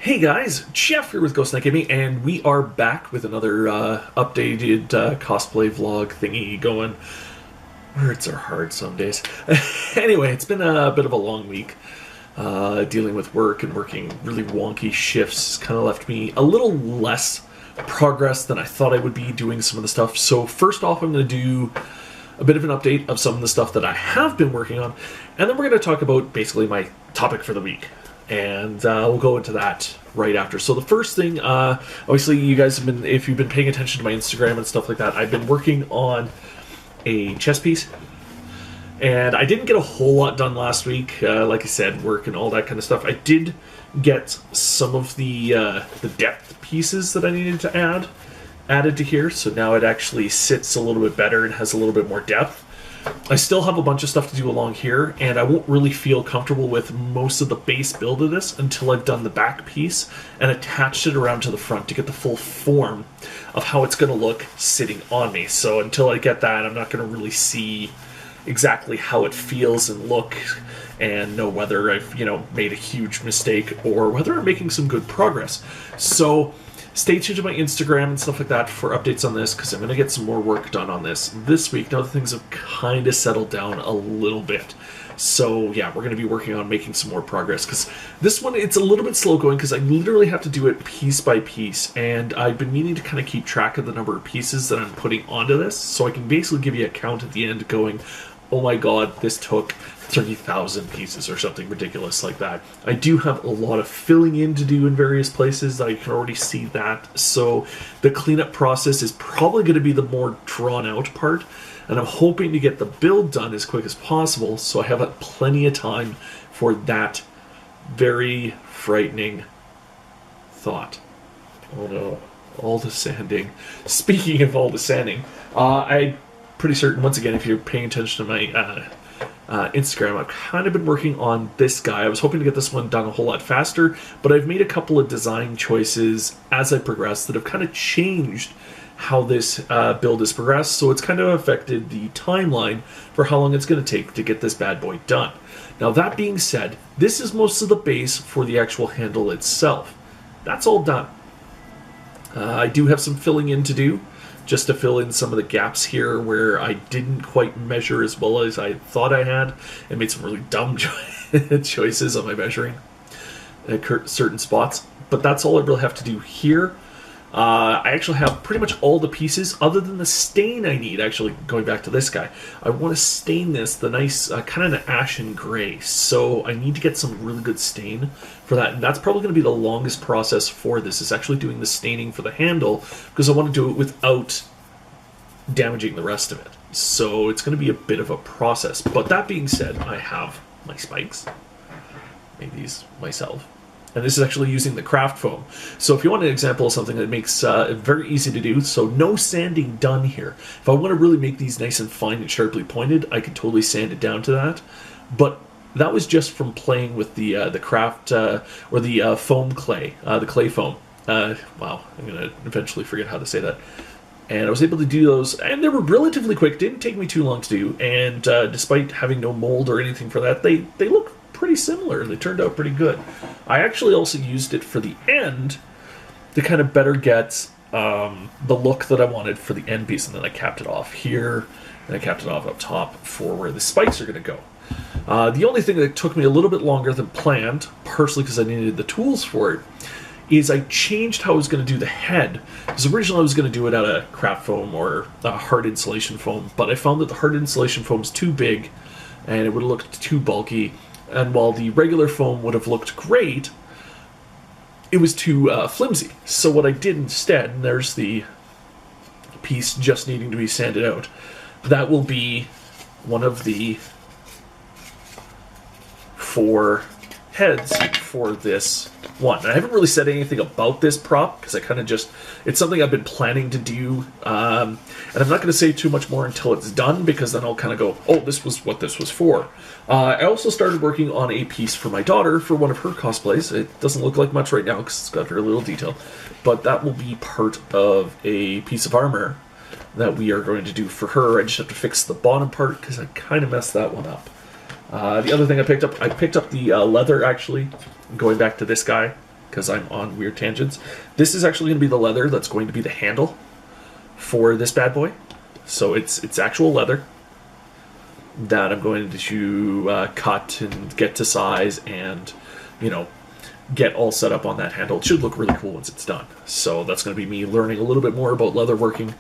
Hey guys, Jeff here with Ghost Knight Gaming, and we are back with another updated cosplay vlog thingy going. Words are hard some days. Anyway, it's been a bit of a long week. Dealing with work and working really wonky shifts kind of left me a little less progress than I thought I would be doing some of the stuff. So first off, I'm going to do a bit of an update of some of the stuff that I have been working on, and then we're going to talk about basically my topic for the week. And we'll go into that right after. So the first thing, obviously you guys have been, if you've been paying attention to my Instagram and stuff like that, I've been working on a chess piece. And I didn't get a whole lot done last week, like I said, work and all that kind of stuff. I did get some of the depth pieces that I needed to add added to here, so now it actually sits a little bit better and has a little bit more depth. I still have a bunch of stuff to do along here, and I won't really feel comfortable with most of the base build of this until I've done the back piece and attached it around to the front to get the full form of how it's going to look sitting on me. So until I get that, I'm not going to really see exactly how it feels and look and know whether I've, made a huge mistake or whether I'm making some good progress. So stay tuned to my Instagram and stuff like that for updates on this, because I'm going to get some more work done on this week now that things have kind of settled down a little bit. So yeah, we're going to be working on making some more progress, because this one, it's a little bit slow going because I literally have to do it piece by piece, and I've been meaning to kind of keep track of the number of pieces that I'm putting onto this, so I can basically give you a count at the end going, oh my god, this took 30,000 pieces or something ridiculous like that. I do have a lot of filling in to do in various places. I can already see that. So the cleanup process is probably going to be the more drawn out part. And I'm hoping to get the build done as quick as possible so I have plenty of time for that very frightening thought. Oh no, all the sanding. Speaking of all the sanding, I'm pretty certain, once again, if you're paying attention to my Instagram, I've kind of been working on this guy. I was hoping to get this one done a whole lot faster, but I've made a couple of design choices as I progress that have kind of changed how this build has progressed, so it's kind of affected the timeline for how long it's going to take to get this bad boy done. Now that being said, this is most of the base for the actual handle itself. That's all done. I do have some filling in to do, just to fill in some of the gaps here where I didn't quite measure as well as I thought I had, and made some really dumb choices on my measuring at certain spots. But that's all I really have to do here. I actually have pretty much all the pieces other than the stain I need. Actually, going back to this guy, I want to stain this the nice kind of an ashen gray, so I need to get some really good stain for that, and that's probably going to be the longest process for this, is actually doing the staining for the handle, because I want to do it without damaging the rest of it. So it's going to be a bit of a process. But that being said, I have my spikes. Made these myself. And this is actually using the craft foam. So if you want an example of something that makes it very easy to do, so no sanding done here. If I want to really make these nice and fine and sharply pointed, I could totally sand it down to that. But that was just from playing with the craft, or the foam clay, the clay foam. Wow, I'm going to eventually forget how to say that. And I was able to do those, and they were relatively quick. Didn't take me too long to do. And despite having no mold or anything for that, they look pretty similar, and they turned out pretty good. I actually also used it for the end to kind of better get the look that I wanted for the end piece, and then I capped it off here, and I capped it off up top for where the spikes are going to go. The only thing that took me a little bit longer than planned, partially because I needed the tools for it, is I changed how I was going to do the head. Because originally I was going to do it out of craft foam or hard insulation foam, but I found that the hard insulation foam is too big, and it would have looked too bulky. And while the regular foam would have looked great, it was too flimsy. So what I did instead, and there's the piece just needing to be sanded out, that will be one of the 4 heads for this one. I haven't really said anything about this prop because I kind of just, it's something I've been planning to do, and I'm not going to say too much more until it's done, because then I'll kind of go, oh, this was what this was for. I also started working on a piece for my daughter for one of her cosplays. It doesn't look like much right now because it's got very little detail, but that will be part of a piece of armor that we are going to do for her. I just have to fix the bottom part because I kind of messed that one up. The other thing I picked up the leather, actually, going back to this guy. because I'm on weird tangents. This is actually going to be the leather that's going to be the handle for this bad boy. So it's actual leather that I'm going to cut and get to size and, you know, get all set up on that handle. It should look really cool once it's done. So that's going to be me learning a little bit more about leather working,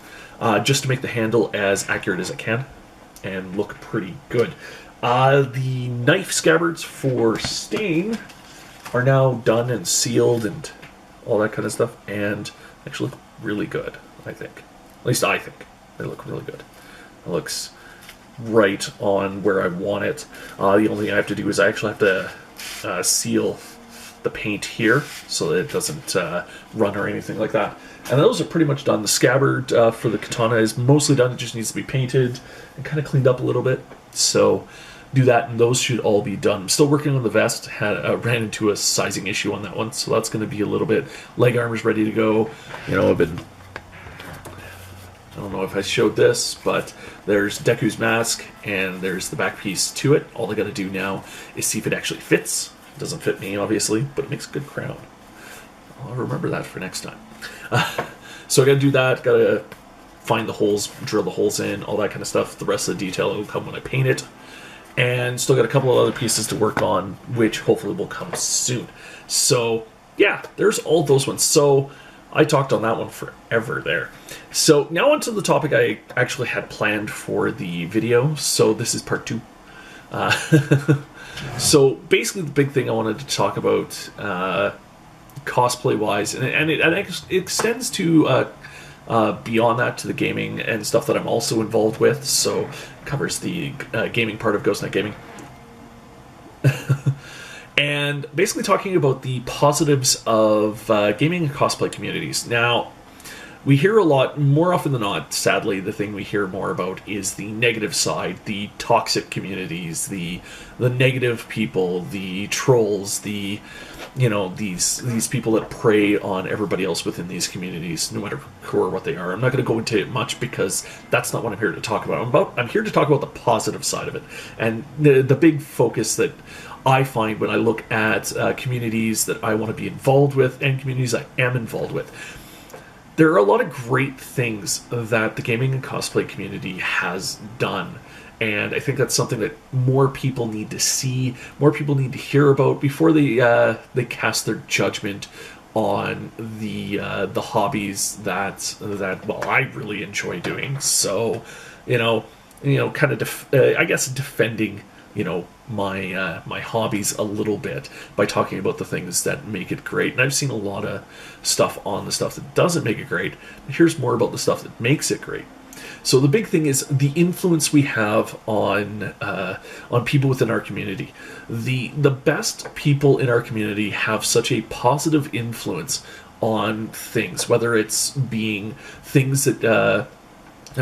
just to make the handle as accurate as I can and look pretty good. The knife scabbards for Stain are now done and sealed and all that kind of stuff, and actually look really good, I think. At least I think they look really good. It looks right on where I want it. The only thing I have to do is I actually have to seal the paint here so that it doesn't run or anything like that. And those are pretty much done. The scabbard for the katana is mostly done. It just needs to be painted and kind of cleaned up a little bit. So do that, and those should all be done. I'm still working on the vest. Ran into a sizing issue on that one, so that's going to be a little bit. Leg armor's ready to go. You know, I don't know if I showed this, but there's Deku's mask, and there's the back piece to it. All I got to do now is see if it actually fits. It doesn't fit me, obviously, but it makes a good crown. I'll remember that for next time. So I got to do that. Got to find the holes, drill the holes in, all that kind of stuff. The rest of the detail will come when I paint it. And still got a couple of other pieces to work on, which hopefully will come soon. So, yeah, there's all those ones. So, I talked on that one forever there. So, now onto the topic I actually had planned for the video. So, this is part 2. So, basically the big thing I wanted to talk about cosplay-wise, and it extends to beyond that to the gaming and stuff that I'm also involved with. So, it covers the gaming part of Ghost Knight Gaming. And basically talking about the positives of gaming and cosplay communities. Now, we hear a lot, more often than not, sadly, the thing we hear more about is the negative side, the toxic communities, the negative people, the trolls, the, you know, these people that prey on everybody else within these communities, no matter who or what they are. I'm not going to go into it much because that's not what I'm here to talk about. I'm here to talk about the positive side of it, and the big focus that I find when I look at communities that I want to be involved with and communities I am involved with. There are a lot of great things that the gaming and cosplay community has done, and I think that's something that more people need to see, more people need to hear about before they cast their judgment on the hobbies that well, I really enjoy doing. So, you know, kind of I guess defending, you know, my hobbies a little bit by talking about the things that make it great. And I've seen a lot of stuff on the stuff that doesn't make it great. Here's more about the stuff that makes it great. So the big thing is the influence we have on people within our community. The best people in our community have such a positive influence on things, whether it's being things that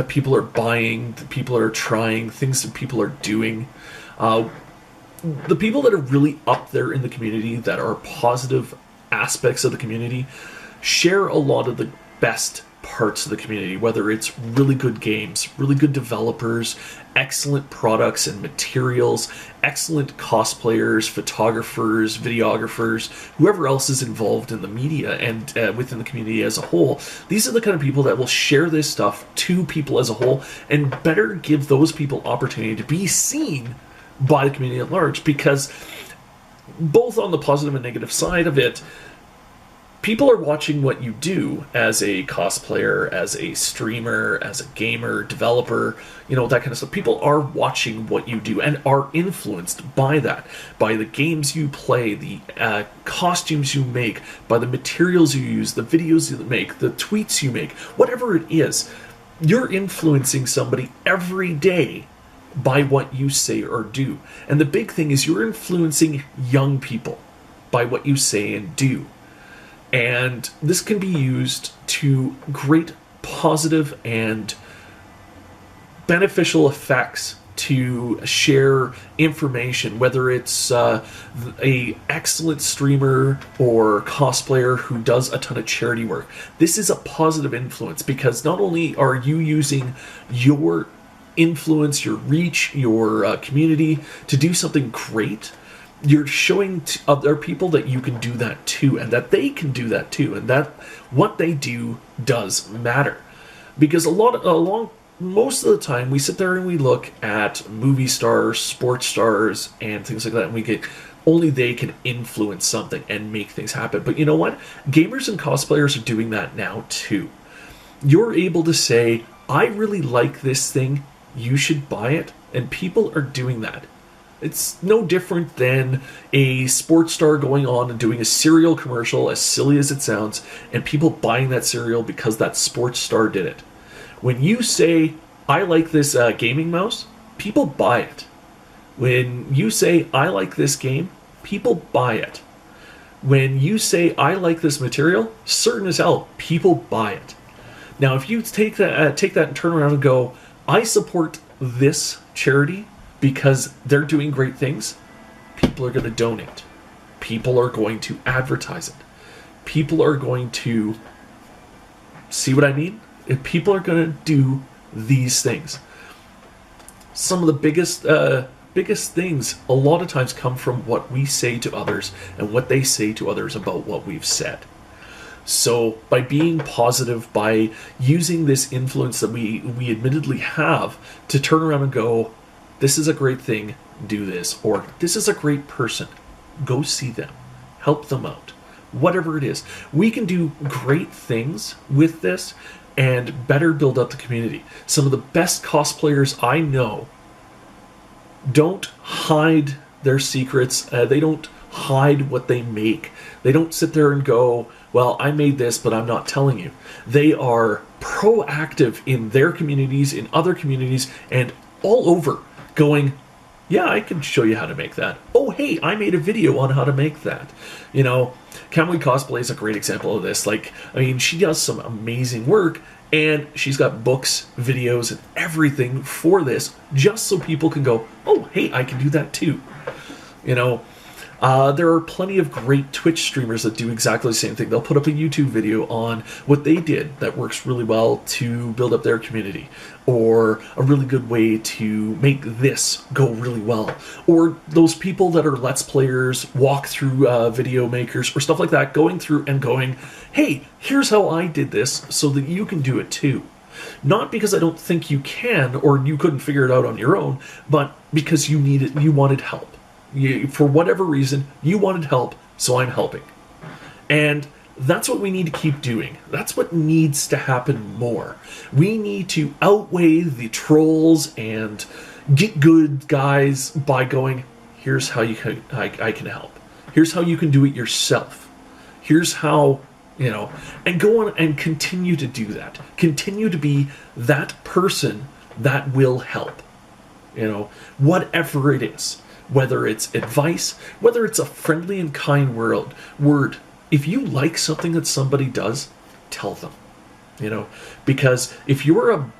people are buying, that people are trying, things that people are doing. The people that are really up there in the community, that are positive aspects of the community, share a lot of the best parts of the community, whether it's really good games, really good developers, excellent products and materials, excellent cosplayers, photographers, videographers, whoever else is involved in the media and within the community as a whole. These are the kind of people that will share this stuff to people as a whole and better give those people opportunity to be seen by the community at large, because both on the positive and negative side of it, people are watching what you do as a cosplayer, as a streamer, as a gamer, developer, you know, that kind of stuff. People are watching what you do and are influenced by that, by the games you play, the costumes you make, by the materials you use, the videos you make, the tweets you make, whatever it is. You're influencing somebody every day by what you say or do. And the big thing is you're influencing young people by what you say and do. And this can be used to great positive and beneficial effects to share information, whether it's a excellent streamer or cosplayer who does a ton of charity work. This is a positive influence because not only are you using your influence, your reach, your community to do something great, you're showing to other people that you can do that too, and that they can do that too, and that what they do does matter. Because most of the time we sit there and we look at movie stars, sports stars, and things like that, and we get only they can influence something and make things happen. But you know what? Gamers and cosplayers are doing that now too. You're able to say, I really like this thing, you should buy it, and people are doing that. It's no different than a sports star going on and doing a cereal commercial, as silly as it sounds, and people buying that cereal because that sports star did it. When you say, I like this gaming mouse, people buy it. When you say, I like this game, people buy it. When you say, I like this material, certain as hell, people buy it. Now, if you take that and turn around and go, I support this charity because they're doing great things, people are going to donate. People are going to advertise it. People are going to, see what I mean? If people are going to do these things. Some of the biggest things a lot of times come from what we say to others and what they say to others about what we've said. So by being positive, by using this influence that we admittedly have to turn around and go, this is a great thing, do this, or this is a great person, go see them, help them out, whatever it is. We can do great things with this and better build up the community. Some of the best cosplayers I know don't hide their secrets. They don't hide what they make. They don't sit there and go, well, I made this, but I'm not telling you. They are proactive in their communities, in other communities, and all over, going, yeah, I can show you how to make that. Oh, hey, I made a video on how to make that. You know, Kamui Cosplay is a great example of this. Like, I mean, she does some amazing work, and she's got books, videos, and everything for this, just so people can go, oh, hey, I can do that too. You know, there are plenty of great Twitch streamers that do exactly the same thing. They'll put up a YouTube video on what they did that works really well to build up their community, or a really good way to make this go really well, or those people that are Let's Players, walkthrough video makers, or stuff like that, going through and going, hey, here's how I did this so that you can do it too. Not because I don't think you can, or you couldn't figure it out on your own, but because you wanted help. For whatever reason, you wanted help, so I'm helping. And that's what we need to keep doing. That's what needs to happen more. We need to outweigh the trolls and get good guys by going, here's how I can help. Here's how you can do it yourself. Here's how, you know, and go on and continue to do that. Continue to be that person that will help. You know, whatever it is. Whether it's advice, whether it's a friendly and kind word. If you like something that somebody does, tell them. You know, because if you're a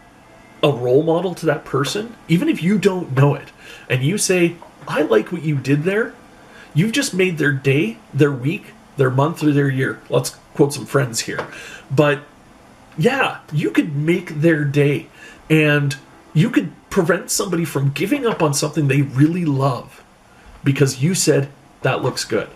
role model to that person, even if you don't know it, and you say, I like what you did there, you've just made their day, their week, their month, or their year. Let's quote some friends here. But yeah, you could make their day, and you could prevent somebody from giving up on something they really love because you said, that looks good.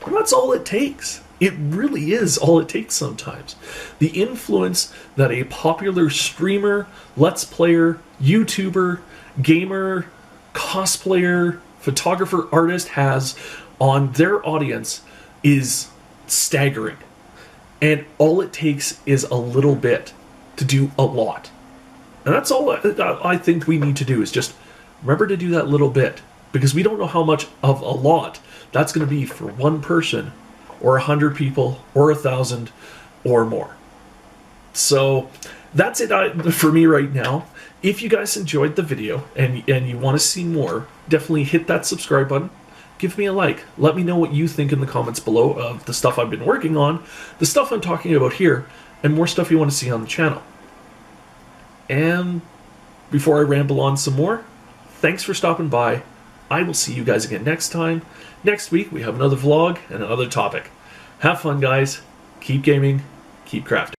And that's all it takes. It really is all it takes sometimes. The influence that a popular streamer, Let's Player, YouTuber, gamer, cosplayer, photographer, artist has on their audience is staggering. And all it takes is a little bit to do a lot. And that's all I think we need to do, is just remember to do that little bit, because we don't know how much of a lot that's going to be for one person, or 100 people, or 1,000, or more. So that's it for me right now. If you guys enjoyed the video and you want to see more, definitely hit that subscribe button. Give me a like. Let me know what you think in the comments below of the stuff I've been working on, the stuff I'm talking about here, and more stuff you want to see on the channel. And before I ramble on some more, thanks for stopping by. I will see you guys again next time. Next week, we have another vlog and another topic. Have fun, guys. Keep gaming. Keep crafting.